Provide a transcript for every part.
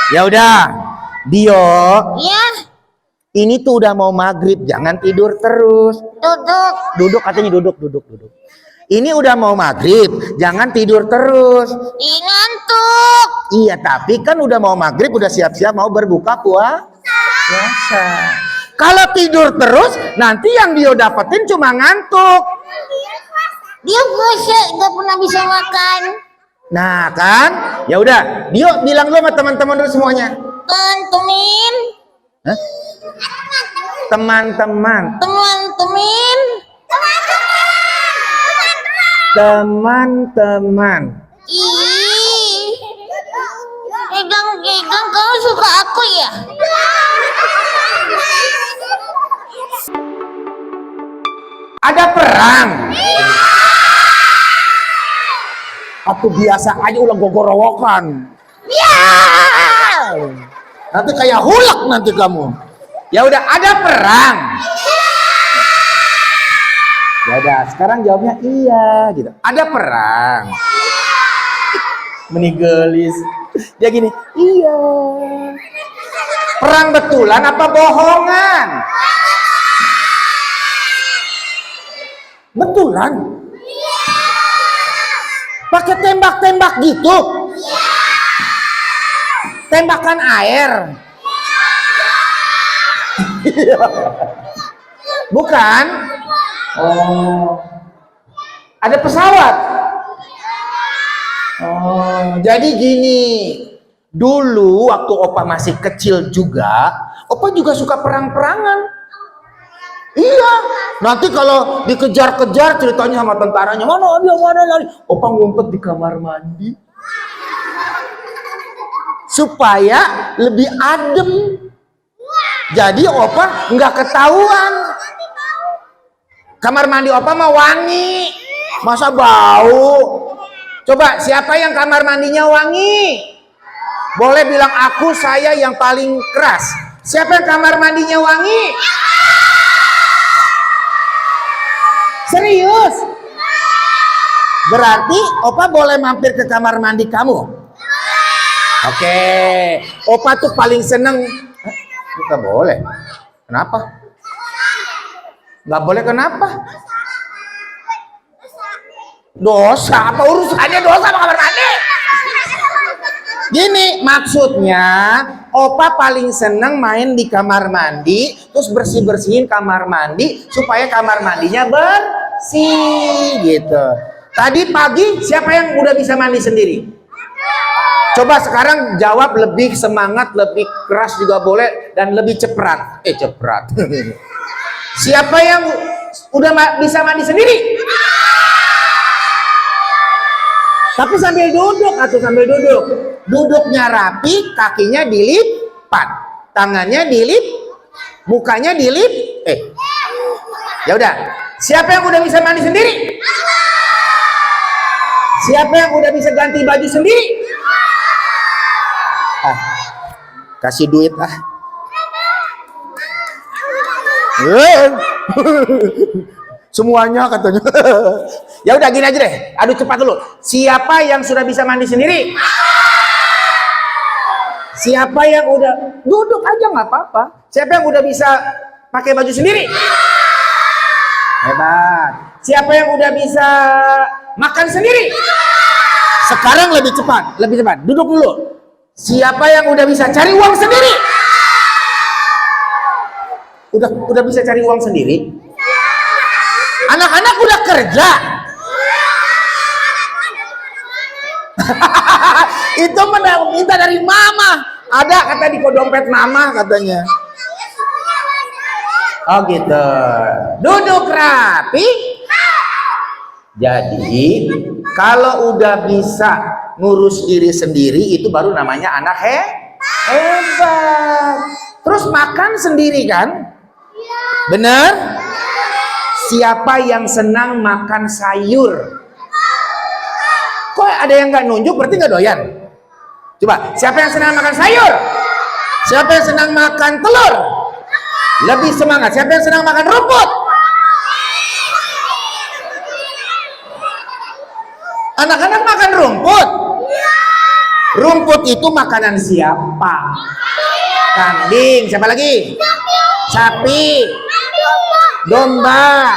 Ya udah, Dio. Iya. Ini tuh udah mau maghrib, jangan tidur terus. Duduk. Duduk katanya duduk. Ini udah mau maghrib, jangan tidur terus. Ih, ngantuk. Iya, tapi kan udah mau maghrib, udah siap-siap mau berbuka puasa. Kalau tidur terus, nanti yang Dio dapetin cuma ngantuk. Dia gak pernah bisa makan. Nah kan, ya udah, Dio bilang dulu sama teman-teman dulu semuanya. Teman-teman. Hah? Teman-teman. Teman-teman. Ih. Egang, kamu suka aku ya? Ada perang. Aku biasa aja ulah gogorowokan. Ya. Nanti kayak hulak nanti kamu. Ya udah, ada perang. Ya udah, sekarang jawabnya iya gitu. Ada perang. Menigelis. Dia gini, iya. Perang betulan apa bohongan? Betulan. Pakai tembak-tembak gitu. Tembakan air. Bukan? Oh. Ada pesawat. Oh, jadi gini. Dulu waktu Opa masih kecil juga, Opa juga suka perang-perangan. Iya, nanti kalau dikejar-kejar ceritanya sama tentaranya, mana lari. Opa ngumpet di kamar mandi. Supaya lebih adem. Jadi Opa nggak ketahuan. Kamar mandi Opa mah wangi. Masa bau? Coba siapa yang kamar mandinya wangi? Boleh bilang aku, saya yang paling keras. Siapa yang kamar mandinya wangi? Serius? Berarti Opa boleh mampir ke kamar mandi kamu? Oke. Opa tuh paling seneng. Nggak boleh. Kenapa? Nggak boleh kenapa? Dosa? Apa urusannya dosa sama kamar mandi? Gini maksudnya, Opa paling seneng main di kamar mandi, terus bersih-bersihin kamar mandi supaya kamar mandinya bersih gitu. Tadi pagi siapa yang udah bisa mandi sendiri? Coba sekarang jawab lebih semangat, lebih keras juga boleh, dan lebih cepat. Cepat. Siapa yang udah bisa mandi sendiri? Tapi sambil duduk atau sambil duduk. Duduknya rapi, kakinya dilipat, tangannya dilip, mukanya dilip. Ya udah. Siapa yang udah bisa mandi sendiri? Siapa yang udah bisa ganti baju sendiri? Kasih duit semuanya katanya. Ya udah gini aja deh, adu cepat dulu. Siapa yang sudah bisa mandi sendiri? Siapa yang udah duduk aja nggak apa-apa? Siapa yang udah bisa pakai baju sendiri? Hebat. Siapa yang udah bisa makan sendiri? Sekarang lebih cepat. Duduk dulu. Siapa yang udah bisa cari uang sendiri? Udah bisa cari uang sendiri? Anak-anak udah kerja. Itu minta dari mama. Ada kata di dompet mama katanya. Oh gitu. Duduk rapi. Jadi kalau udah bisa ngurus diri sendiri itu baru namanya anak hebat. Terus makan sendiri kan? Bener? Siapa yang senang makan sayur? Kok ada yang nggak nunjuk berarti nggak doyan? Coba, siapa yang senang makan sayur? Siapa yang senang makan telur? Lebih semangat. Siapa yang senang makan rumput? Anak-anak makan rumput. Rumput itu makanan siapa? Kambing. Siapa lagi? Sapi. Domba.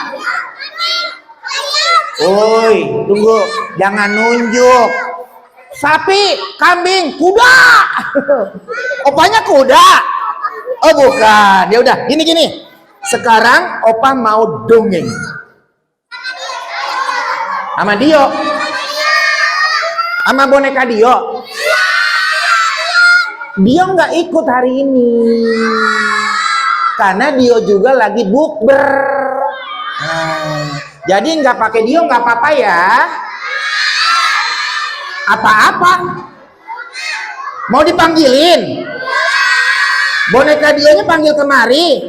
Woi, tunggu. Jangan nunjuk. Sapi, kambing, kuda. Opanya kuda. Oh bukan. Ya udah, gini. Sekarang opa mau dongeng sama Dio, sama boneka Dio. Dio nggak ikut hari ini karena Dio juga lagi bukber. Jadi nggak pakai Dio nggak apa-apa ya. Apa-apa? Mau dipanggilin? Boneka Dionya panggil kemari.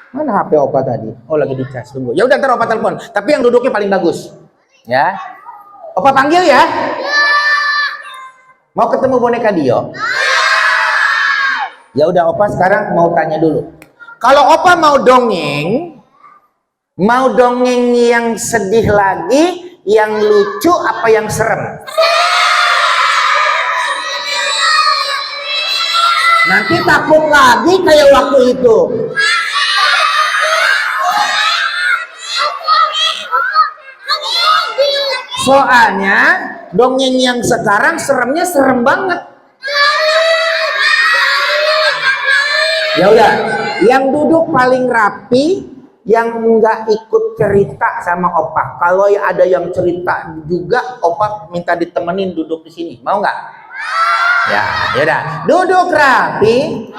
Mana HP opa tadi? Oh lagi dicas, tunggu. Ya udah ntar opa telepon. Tapi yang duduknya paling bagus. Ya. Opa panggil ya. Mau ketemu boneka Dio? Ya udah opa sekarang mau tanya dulu. Kalau opa mau dongeng yang sedih lagi, yang lucu apa yang serem? Nanti takut lagi kayak waktu itu. Soalnya dongeng yang sekarang seremnya serem banget. Ya udah, yang duduk paling rapi, yang nggak ikut cerita sama opa. Kalau ada yang cerita juga, opa minta ditemenin duduk di sini. Mau nggak? Ya, yaudah. Duduk rapi.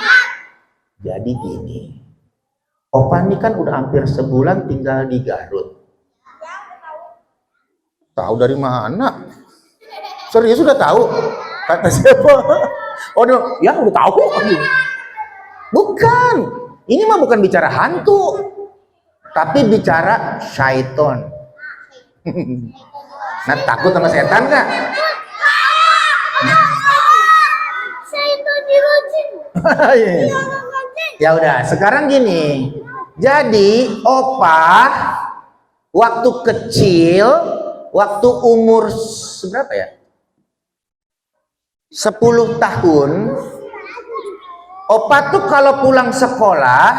Jadi gini, opa ini kan udah hampir sebulan tinggal di Garut. Tahu dari mana? Serius sudah tahu? Kata siapa? Oh, ya udah tahu. Bukan. Ini mah bukan bicara hantu, tapi bicara syaiton. Nah, takut sama setan nggak? Syaiton dirujim. Ya udah, sekarang gini. Jadi, opa waktu kecil, waktu umur berapa ya? 10 tahun, opa tuh kalau pulang sekolah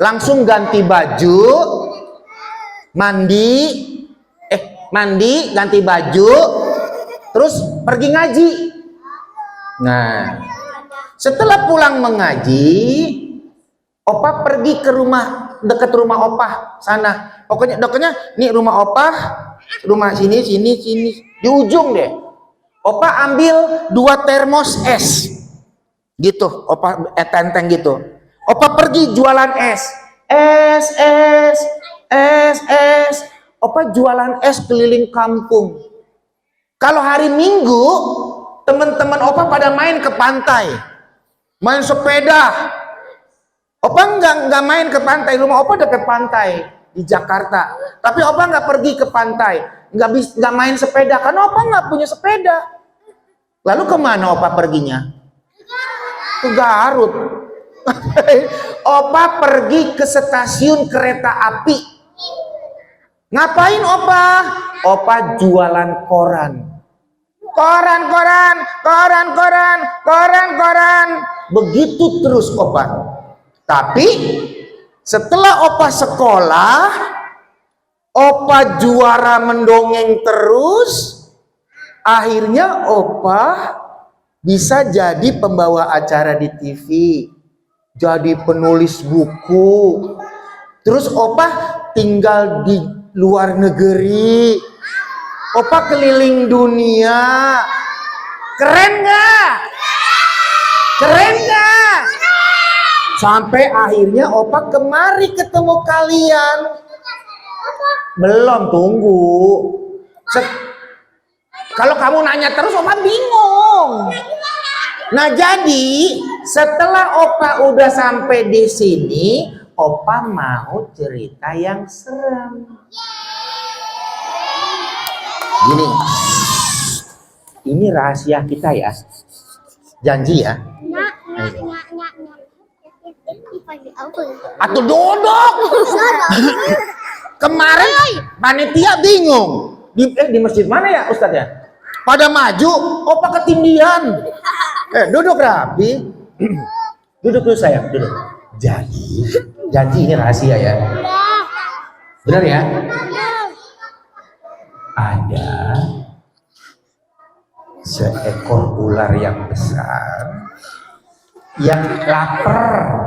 langsung ganti baju, mandi, ganti baju, terus pergi ngaji. Nah, setelah pulang mengaji, opa pergi ke rumah dekat rumah opa sana. Pokoknya nih rumah opa, rumah sini di ujung deh. Opa ambil 2 termos es, gitu. Opa tenteng gitu. Opa pergi jualan es. Opa jualan es keliling kampung. Kalau hari Minggu, teman-teman opa pada main ke pantai, main sepeda. Opa nggak main ke pantai, rumah opa dekat pantai di Jakarta. Tapi opa nggak pergi ke pantai, nggak main sepeda karena opa nggak punya sepeda. Lalu kemana opa perginya? Ke Garut. Opa pergi ke stasiun kereta api. Ngapain opa? Opa jualan koran. Koran. Begitu terus opa. Tapi setelah opa sekolah, opa juara mendongeng terus. Akhirnya opa bisa jadi pembawa acara di TV, jadi penulis buku. Terus opa tinggal di luar negeri. Opa keliling dunia. Keren nggak? Keren nggak? Sampai akhirnya opa kemari ketemu kalian. Belum, tunggu. Kalau kamu nanya terus opa bingung. Nah, jadi setelah opa udah sampai di sini, opa mau cerita yang serem. Gini, ini rahasia kita ya. Janji ya. Atuh duduk. Kemarin panitia bingung. Di masjid mana ya Ustadz ya? pada maju, opa ketindihan. Duduk rapi. Duduk dulu sayang, duduk. Jadi, janji ini rahasia ya. Benar ya? Ada seekor ular yang besar yang lapar.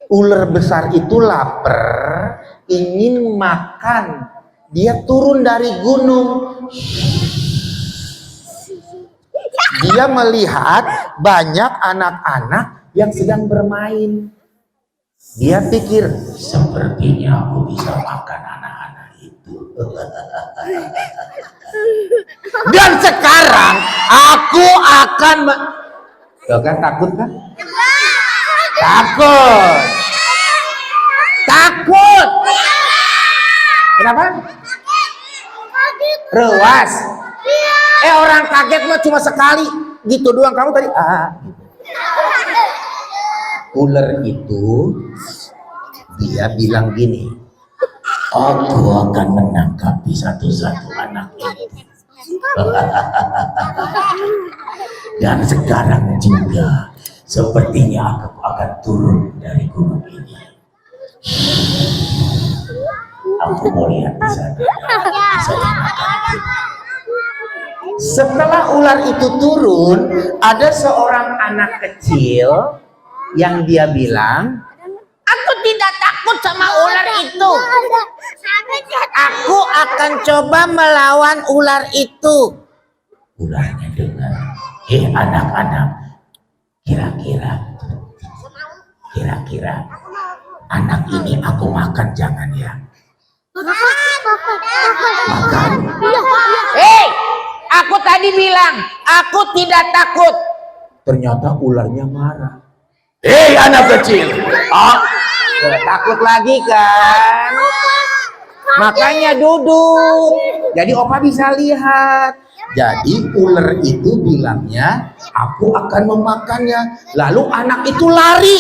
Ular besar itu lapar, ingin makan. Dia turun dari gunung. Dia melihat banyak anak-anak yang sedang bermain. Dia pikir, sepertinya aku bisa makan anak-anak itu. Dan sekarang aku akan Tuh kan, takut kan? Takut. Takut. Kenapa? Rewas. Orang kaget mah cuma sekali gitu doang. Kamu tadi gitu. Ular itu dia bilang gini, aku akan menangkapi satu-satu anak ini. Dan sekarang juga sepertinya aku akan turun dari gunung ini. Aku mau lihat di sana. Setelah ular itu turun, ada seorang anak kecil yang dia bilang, aku tidak takut sama ular itu. Aku akan coba melawan ular itu. Ularnya dengar, anak-anak, kira-kira anak ini aku makan jangan ya? Makan? Aku tadi bilang, aku tidak takut. Ternyata ularnya marah. Anak kecil, takut lagi kan? Makanya duduk. Jadi opa bisa lihat. Jadi ular itu bilangnya, aku akan memakannya. Lalu anak itu lari.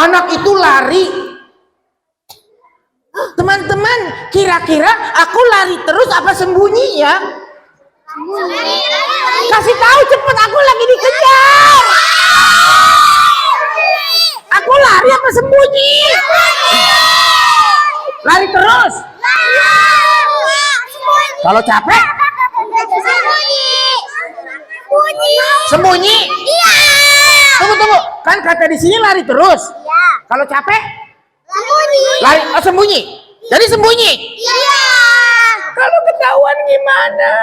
Anak itu lari. Teman-teman, kira-kira aku lari terus apa sembunyi ya? Kasih tahu cepet, aku lagi dikejar. Aku lari apa sembunyi? Lari terus. Kalau capek? Sembunyi. Tunggu. Kan kata di sini lari terus. Kalau capek? Lari, sembunyi. Jadi sembunyi. Kalau ketahuan gimana?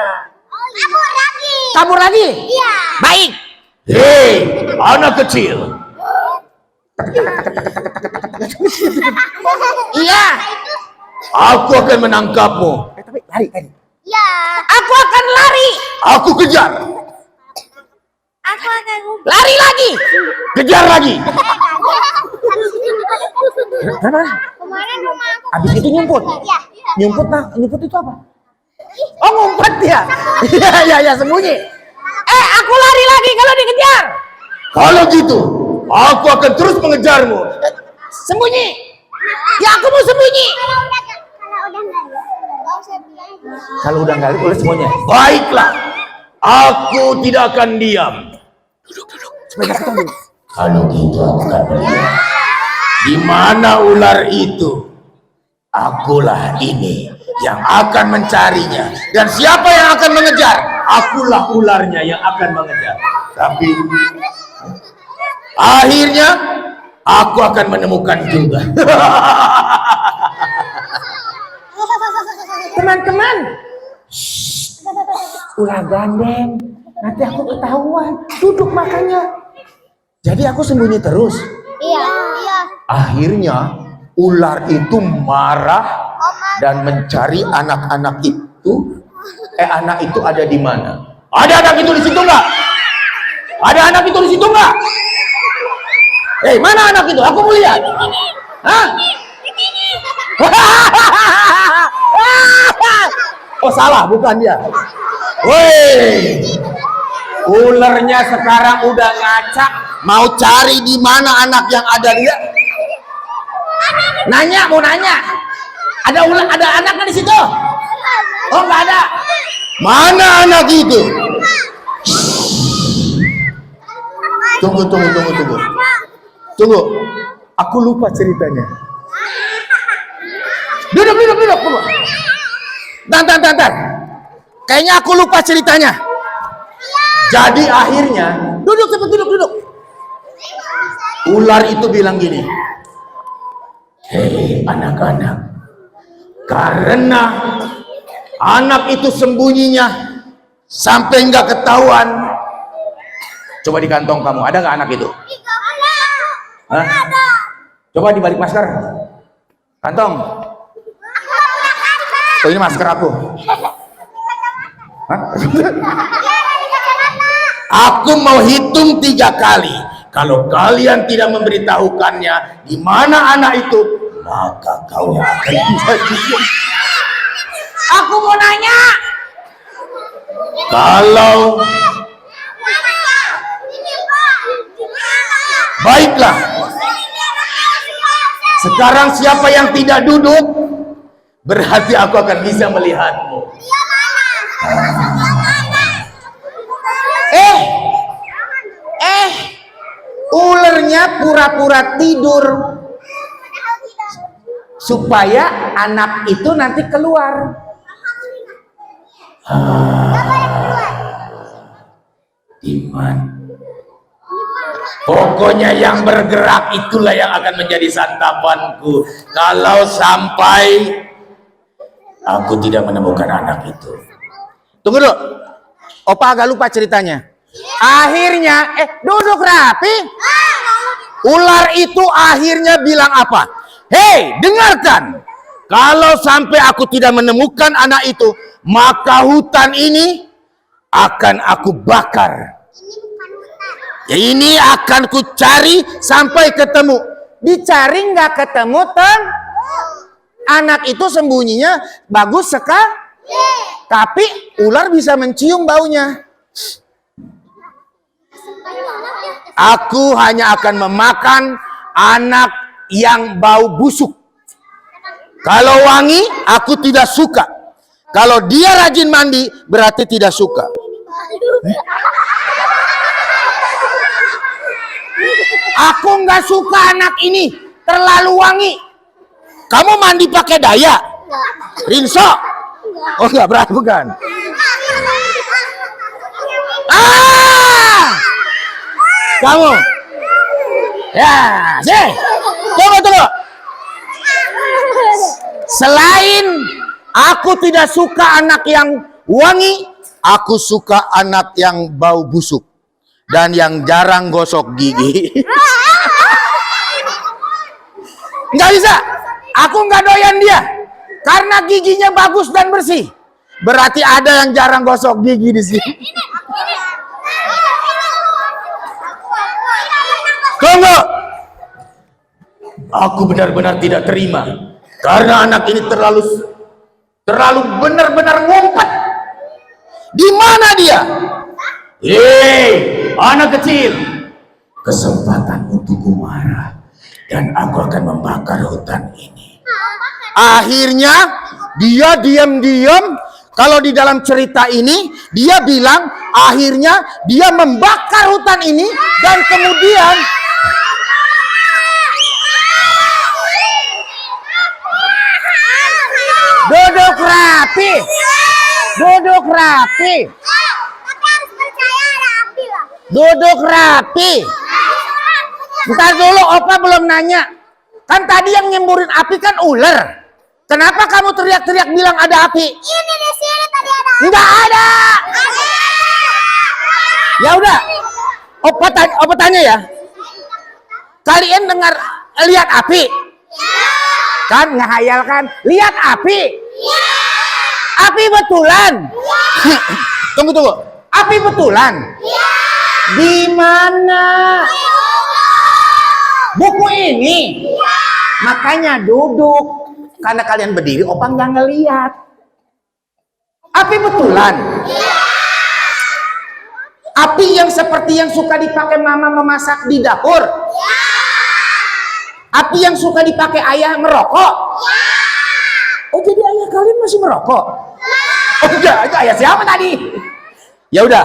Kabur lagi. Baik. Anak kecil. Iya. Aku akan menangkapmu. Tapi lari. Aku akan lari. Aku kejar. Aku akan Lari lagi. Kejar lagi. kemarin rumah aku. Habis itu nyumput. Iya. Nyumput itu apa? Oh, ngumpet ya. Iya, sembunyi. Aku lari lagi kalau dikejar. Kalau gitu, aku akan terus mengejarmu. Sembunyi. Ya, aku mau sembunyi. Kalau udah nggak boleh semuanya. Baiklah. Aku tidak akan diam. Duduk. Supaya ketemu. Kalau gitu aku akan berdiam. Di mana ular itu? Akulah ini yang akan mencarinya. Dan siapa yang akan mengejar? Akulah ularnya yang akan mengejar. Tapi akhirnya aku akan menemukan juga. Teman-teman, ular gandeng. Nanti aku ketahuan. Duduk makanya. Jadi aku sembunyi terus. Iya. Akhirnya ular itu marah dan mencari anak-anak itu. Anak itu ada di mana? Ada anak itu di situ nggak? Ada anak itu di situ nggak? Mana anak itu? Aku mau lihat. Hah? Oh, salah, bukan dia. Woi, ularnya sekarang udah ngacak, mau cari di mana anak yang ada dia. Mau nanya. Ada anak di situ? Oh, nggak ada. Mana anak itu? Tunggu. Tunggu. Aku lupa ceritanya. Duduk. Tantan. Kayaknya aku lupa ceritanya. Jadi akhirnya, duduk. Ular itu bilang gini, hei anak-anak, karena anak itu sembunyinya sampai nggak ketahuan. Coba di kantong kamu, ada nggak anak itu? Hah? Coba dibalik masker. Kantong. Oh, ini masker aku. Hah? Aku mau hitung 3 kali. Kalau kalian tidak memberitahukannya di mana anak itu, maka kau yang akan menjadi. Aku mau nanya. Kalau baiklah. Sekarang siapa yang tidak duduk, berarti aku akan bisa melihatmu. Ulernya pura-pura tidur supaya anak itu nanti keluar. Iman. Pokoknya yang bergerak itulah yang akan menjadi santapanku. Kalau sampai aku tidak menemukan anak itu. Tunggu dulu. Opa agak lupa ceritanya. Akhirnya, duduk rapi. Ular itu akhirnya bilang apa? Hei, dengarkan. Kalau sampai aku tidak menemukan anak itu, maka hutan ini akan aku bakar. Ini akan ku cari sampai ketemu. Dicari nggak ketemu, anak itu sembunyinya bagus sekali. Tapi ular bisa mencium baunya. Aku hanya akan memakan anak yang bau busuk. Kalau wangi, aku tidak suka. Kalau dia rajin mandi, berarti tidak suka. Aku nggak suka anak ini, terlalu wangi. Kamu mandi pakai daya? Rinso? Oh nggak, berarti bukan. Kamu? Ya, sih. Tunggu. Selain aku tidak suka anak yang wangi, aku suka anak yang bau busuk dan yang jarang gosok gigi. Nggak bisa. Aku nggak doyan dia karena giginya bagus dan bersih. Berarti ada yang jarang gosok gigi di sini. Tunggu. Aku benar-benar tidak terima karena anak ini terlalu benar-benar ngumpet. Di mana dia? Hei, anak kecil. Kesempatan untukku marah dan aku akan membakar hutan ini. Akhirnya dia diam-diam. Kalau di dalam cerita ini dia bilang akhirnya dia membakar hutan ini dan kemudian duduk rapi. Duduk rapi. Bentar dulu, Opa belum nanya. Kan tadi yang nyemburin api kan ular. Kenapa kamu teriak-teriak bilang ada api? Ini di sini tadi ada. Enggak ada. Ya udah. Opa tanya ya. Kalian dengar lihat api? Kan ngehayal kan? Lihat api? Api betulan? Tunggu. Api betulan? Di mana? Buku ini? Makanya duduk. Karena kalian berdiri, Opa nggak ngeliat. Api betulan? Api yang seperti yang suka dipakai mama memasak di dapur? Api yang suka dipakai ayah merokok? Oh, jadi ayah kalian masih merokok? Oh enggak, ya siapa tadi? Ya udah,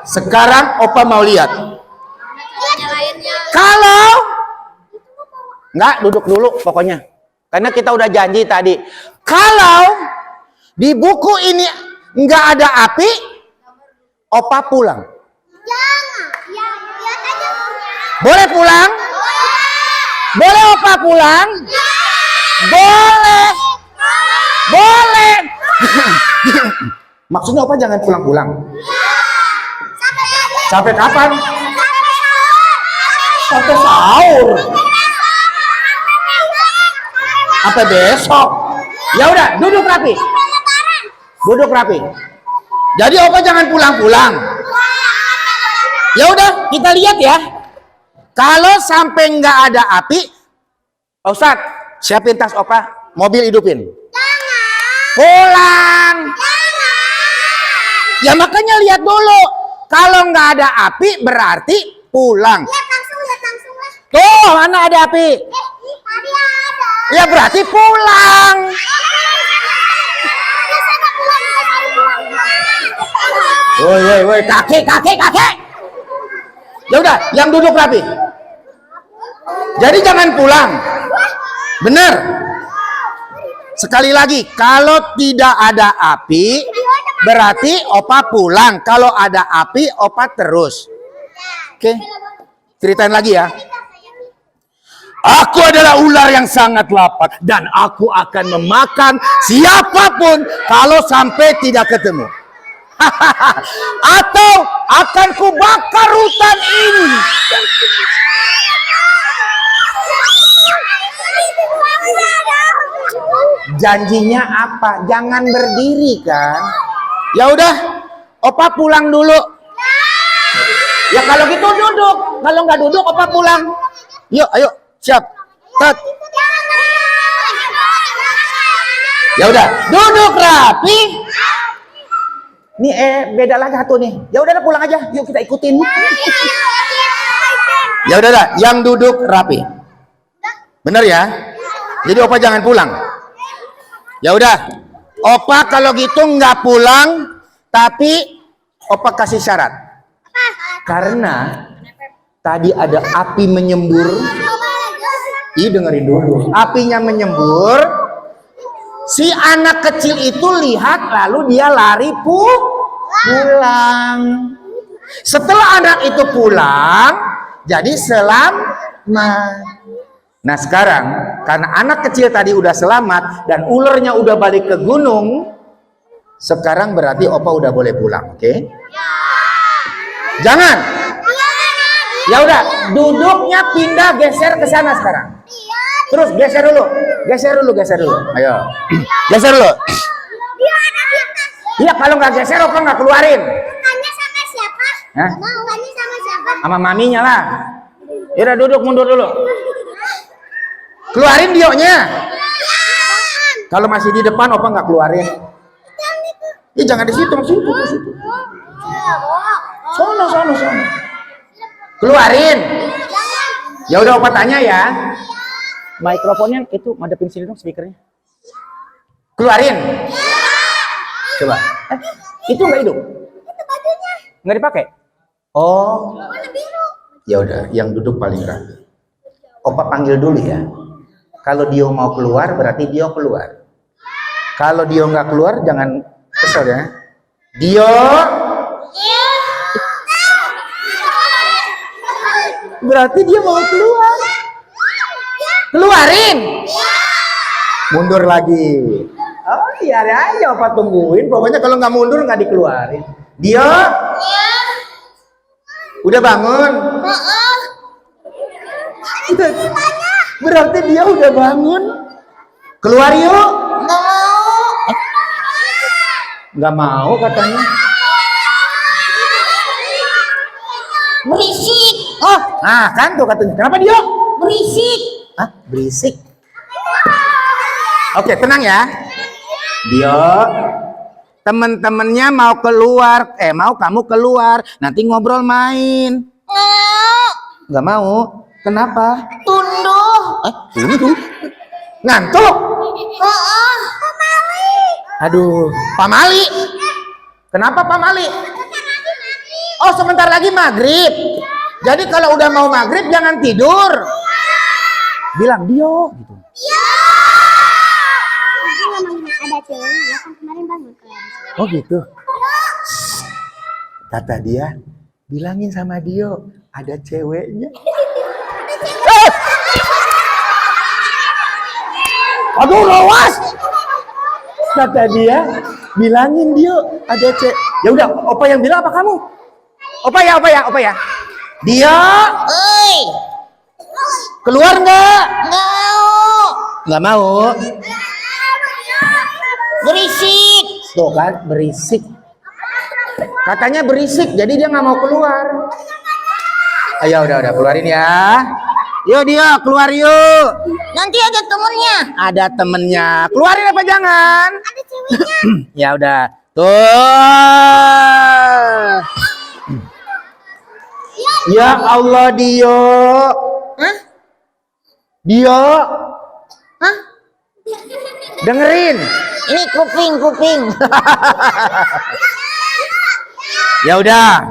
sekarang Opa mau lihat. Kalau Enggak, duduk dulu pokoknya. Karena kita udah janji tadi. Kalau di buku ini nggak ada api, Opa pulang. Jangan. Ya, lihat aja. Boleh pulang? Boleh Opa pulang? Boleh. Boleh. Maksudnya Opa jangan pulang-pulang. Sampai kapan? Sampai sahur. Sampai besok. Ya udah, duduk rapi. Duduk rapi. Jadi Opa jangan pulang-pulang. Ya udah, kita lihat ya. Kalau sampai nggak ada api, Pak Ustadz, siapin tas Opa, mobil hidupin. Pulang. Ya makanya lihat dulu. Kalau nggak ada api berarti pulang. Lihat langsung lah. Tuh, mana ada api? Ini tadi ada. Ya berarti pulang. Biasanya pulang. Woi, kakek. Ya udah, yang duduk rapi. Jadi jangan pulang. Bener. Sekali lagi, kalau tidak ada api, berarti Opa pulang. Kalau ada api, Opa terus. Oke, ceritain lagi ya. aku adalah ular yang sangat lapar dan aku akan memakan siapapun kalau sampai tidak ketemu. Atau akan kubakar hutan ini. Janjinya apa? Jangan berdiri kan? Ya udah, Opa pulang dulu. Ya kalau gitu duduk. Kalau nggak duduk, Opa pulang. Yuk, ayo, siap. Tet. Ya udah, duduk rapi. Nih beda lagi satu nih. Ya udah pulang aja. Yuk kita ikutin. Ya udah, yang duduk rapi. Bener ya? Jadi Opa jangan pulang. Ya udah, Opa kalau gitu nggak pulang, tapi Opa kasih syarat. Karena tadi ada api menyembur. Ih, dengerin dulu. Apinya menyembur. Si anak kecil itu lihat lalu dia lari pulang. Setelah anak itu pulang, jadi selamat. Nah sekarang karena anak kecil tadi udah selamat dan ulernya udah balik ke gunung, sekarang berarti Opa udah boleh pulang, oke? Jangan. Ya udah, duduknya pindah geser ke sana sekarang. Terus geser dulu. Ayo. Geser dulu. Iya, kalau nggak geser Opa nggak keluarin. Bukannya sama siapa? Hah? Bukannya sama siapa? Sama maminya lah. Yaudah duduk mundur dulu. Keluarin dionya. Kalau masih di depan Opa nggak keluarin. Ih, jangan di situ, masih di situ. Sono. Keluarin. Ya udah Opa tanya ya. Mikrofonnya itu madepin sini dong speakernya. Keluarin. Coba. Itu nggak hidup? Itu bajunya. Nggak dipakai? Oh. Warna biru. Ya udah, yang duduk paling rapi. Opa panggil dulu ya. Kalau dia mau keluar berarti dia keluar. Kalau dia nggak keluar jangan kesel ya. Dio. Berarti dia mau keluar. Keluarin. Mundur lagi. Oh iya aja Opa tungguin. Pokoknya kalau nggak mundur nggak dikeluarin. Dio. Udah bangun. Berarti dia udah bangun. Keluar yuk. Nggak mau katanya. Berisik. Oh, nah kan tuh katanya. Kenapa dia? Berisik. Hah? Berisik. Oke, tenang ya. Dia temen-temennya mau keluar. Mau kamu keluar. Nanti ngobrol main. Nggak mau. Kenapa? Tunduh. Ini tuh. Ngantuk. Aduh, Pak Mali. Kenapa Pak Mali? Oh, sebentar lagi maghrib. Jadi kalau udah mau maghrib jangan tidur. Bilang Dio gitu. Ada ceweknya kan kemarin bangun kan. Oh gitu. Kata dia, bilangin sama Dio ada ceweknya. Aduh, lawas. Kata dia, bilangin Dio ada cewek. Ya udah, opa yang bilang apa kamu? Opa ya. Dia, Oi, keluar nggak? nggak mau. Nggak mau. Berisik. Tuh kan, berisik. Katanya berisik, jadi dia nggak mau keluar. Ayo udah keluarin ya. Yuk dia keluar yuk. Nanti ada temennya. Ada temennya. Keluarin apa jangan? Ada ceweknya. Ya udah. Tuh. Ya Allah Dio. Hah? Dio. Hah? Dengerin. Ini kuping. Ya udah.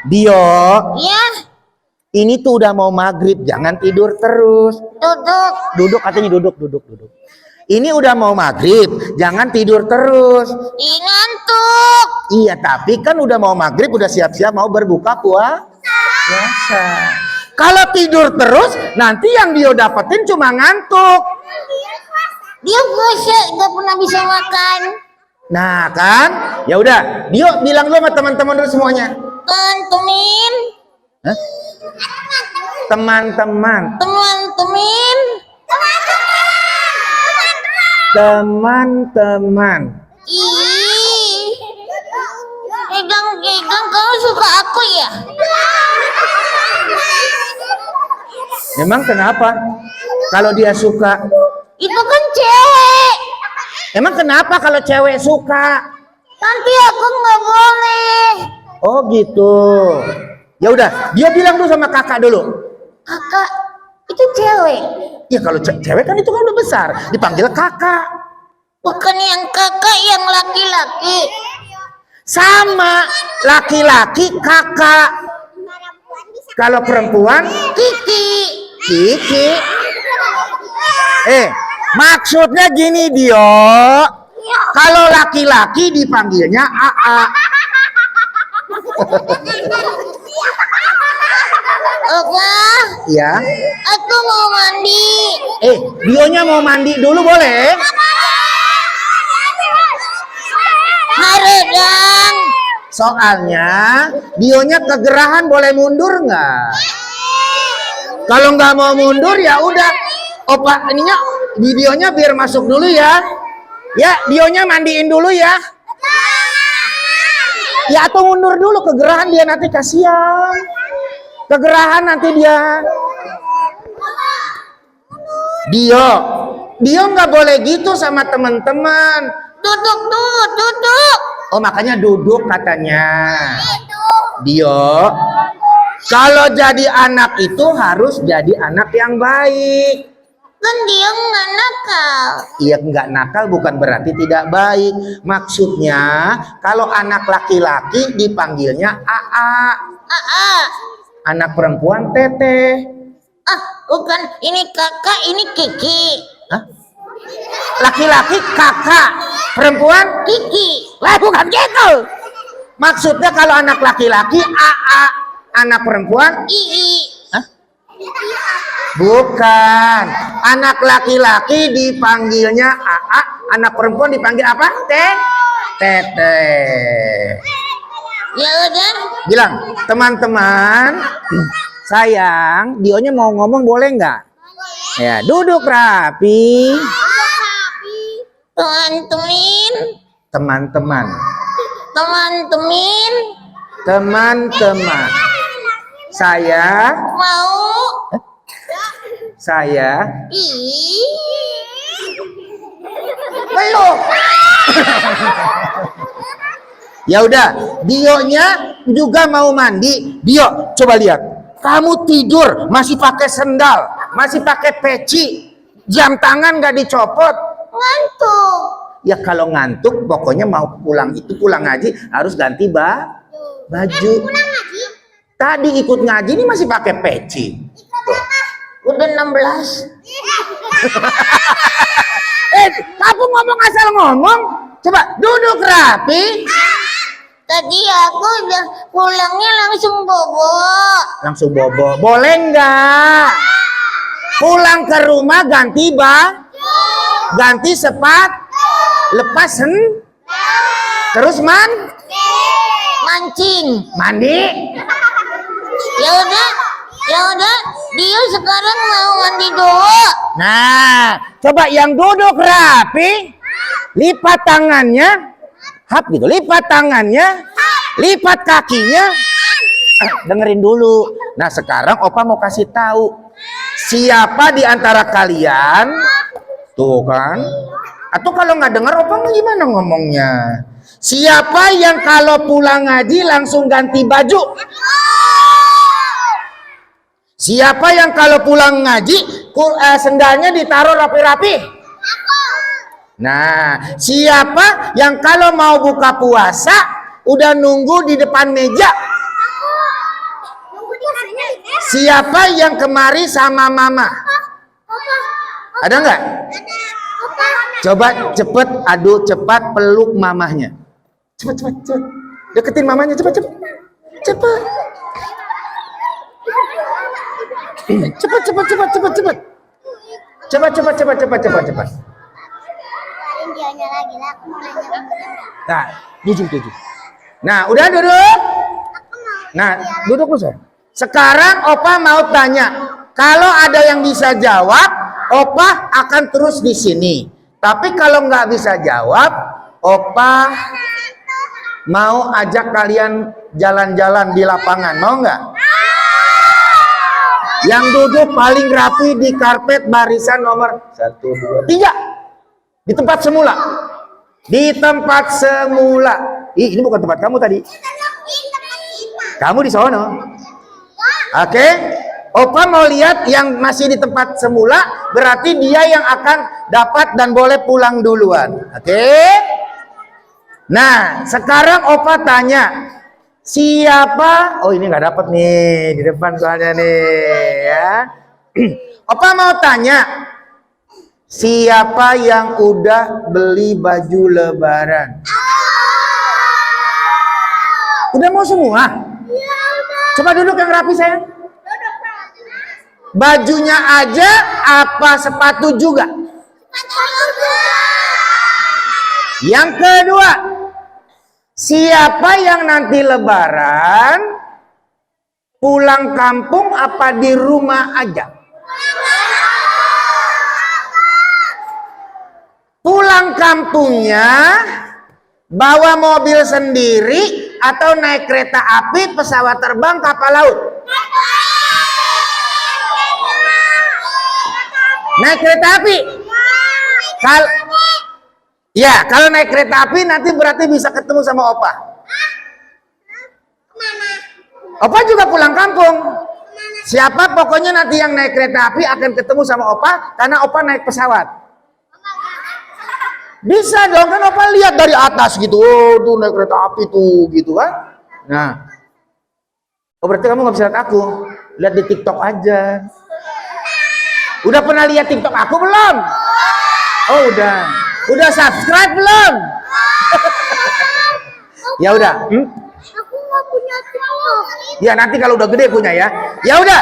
Dio. Ya, Ini tuh udah mau maghrib. Jangan tidur terus. duduk. Duduk katanya duduk. Ini udah mau maghrib. Jangan tidur terus. Ih, ngantuk. Iya, tapi kan udah mau maghrib, udah siap-siap mau berbuka puasa. Kalau tidur terus, nanti yang dia dapetin cuma ngantuk. Dia puasa, gak pernah bisa makan. Nah kan, ya udah, Dio bilang dulu sama teman-teman dulu semuanya. Temen-temen. Hah? Teman-teman. Ih, Egang, kamu suka aku ya? Emang kenapa? Kalau dia suka, Itu kan cewek. emang kenapa kalau cewek suka? Nanti aku nggak boleh. Oh gitu. Ya udah, dia bilang dulu sama kakak dulu. Kakak, itu cewek. Ya kalau cewek kan itu kan udah besar, dipanggil kakak. Bukan yang kakak, yang laki-laki. Sama, laki-laki kakak. Kalau perempuan Kiki. Maksudnya gini Dio. Kalau laki-laki dipanggilnya AA. Opa, Ya. aku mau mandi. Dionya mau mandi dulu boleh? Haredang. Soalnya Dionya kegerahan, boleh mundur nggak? Kalau nggak mau mundur ya udah. Opa ininya videonya biar masuk dulu ya. Ya, Dionya mandiin dulu ya. Ya atau mundur dulu, kegerahan dia nanti kasihan. Kegerahan nanti dia. Dio nggak boleh gitu sama teman-teman. Duduk dulu, duduk. Oh makanya duduk katanya. Dio, kalau jadi anak itu harus jadi anak yang baik. Kan dia nggak nakal. Iya, nggak nakal bukan berarti tidak baik. Maksudnya kalau anak laki-laki dipanggilnya AA, anak perempuan Teteh. Bukan. Ini kakak, ini Kiki. Hah? Laki-laki kakak, perempuan Kiki. lah bukan gitu. Maksudnya kalau anak laki-laki AA, anak perempuan Ii. Hah? Bukan. Anak laki-laki dipanggilnya AA, anak perempuan dipanggil apa? Teteh. Ya udah. Bilang, teman-teman, sayang, Dionya mau ngomong boleh nggak? Ya, duduk rapi. Teman-teman. Teman-teman. Teman-teman. Teman-teman. Saya Ih. belum. Ya udah, Dionya juga mau mandi. Dio, coba lihat. Kamu tidur masih pakai sendal, masih pakai peci, jam tangan nggak dicopot. Ngantuk. Ya kalau ngantuk, pokoknya mau pulang ngaji harus ganti baju. Tadi ikut ngaji ini masih pakai peci. Udah 16. Kamu ngomong asal ngomong. Coba duduk rapi. Tadi aku udah pulangnya langsung bobo. Langsung bobo. Boleh nggak? Pulang ke rumah ganti ganti lepas terus Mancing. mandi. Ya udah, dia sekarang mau mandi dulu. Nah, coba yang duduk rapi, lipat tangannya, lipat tangannya, lipat kakinya. Dengerin dulu. Nah, sekarang Opa mau kasih tahu, siapa di antara kalian, tuh kan? Atau kalau nggak dengar, Opa gimana ngomongnya? Siapa yang kalau pulang ngaji langsung ganti baju? Siapa yang kalau pulang ngaji sendalnya ditaruh rapi-rapi? Nah, siapa yang kalau mau buka puasa udah nunggu di depan meja? Siapa yang kemari sama mama? Ada nggak? Coba cepat peluk mamahnya. Cepat. Deketin mamanya, cepat. Cepat. Nah, duduk. Nah, udah duduk. Nah, duduk lu, sayang. Sekarang Opa mau tanya. Kalau ada yang bisa jawab, Opa akan terus di sini. Tapi kalau nggak bisa jawab, Opa mau ajak kalian jalan-jalan di lapangan. Mau nggak? Yang duduk paling rapi di karpet barisan nomor 1, 2, 3. Di tempat semula. Ini bukan tempat kamu tadi. Kamu di sono. Oke? Opa mau lihat yang masih di tempat semula, berarti dia yang akan dapat dan boleh pulang duluan. Oke? Nah, sekarang Opa tanya, siapa? Oh, ini nggak dapat nih di depan soalnya nih ya. Opa mau tanya, siapa yang udah beli baju lebaran? Udah mau semua? Coba duduk yang rapi, sayang. Bajunya aja apa sepatu juga? Yang kedua, siapa yang nanti lebaran pulang kampung apa di rumah aja? Pulang kampungnya bawa mobil sendiri atau naik kereta api, pesawat terbang, kapal laut? Naik kereta api. Kalau naik kereta api nanti berarti bisa ketemu sama Opa. Opa juga pulang kampung. Siapa pokoknya nanti yang naik kereta api akan ketemu sama Opa karena Opa naik pesawat. Bisa dong, kan Opa lihat dari atas gitu. Oh, tuh naik kereta api tuh gitu kan. Nah. Oh, berarti kamu nggak bisa lihat aku. Lihat di TikTok aja. Udah pernah lihat TikTok aku belum? Oh, udah. Udah subscribe belum? Ya udah. Aku nggak punya TikTok. Ya nanti kalau udah gede punya ya. Ya udah.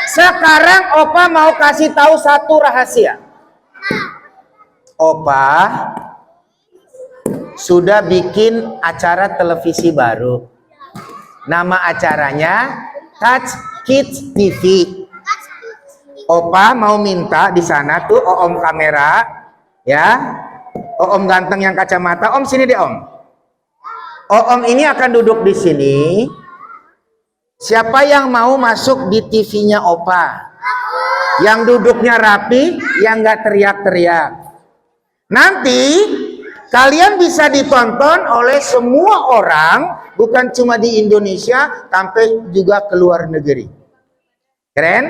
Sekarang Opa mau kasih tahu satu rahasia. Opa sudah bikin acara televisi baru. Nama acaranya Touch Kids TV. Opa mau minta di sana tuh Om kamera, ya, Om ganteng yang kacamata. Om sini deh Om. Om ini akan duduk di sini. Siapa yang mau masuk di TV-nya Opa? Yang duduknya rapi, yang nggak teriak-teriak. Nanti kalian bisa ditonton oleh semua orang, bukan cuma di Indonesia, sampai juga ke luar negeri. Keren?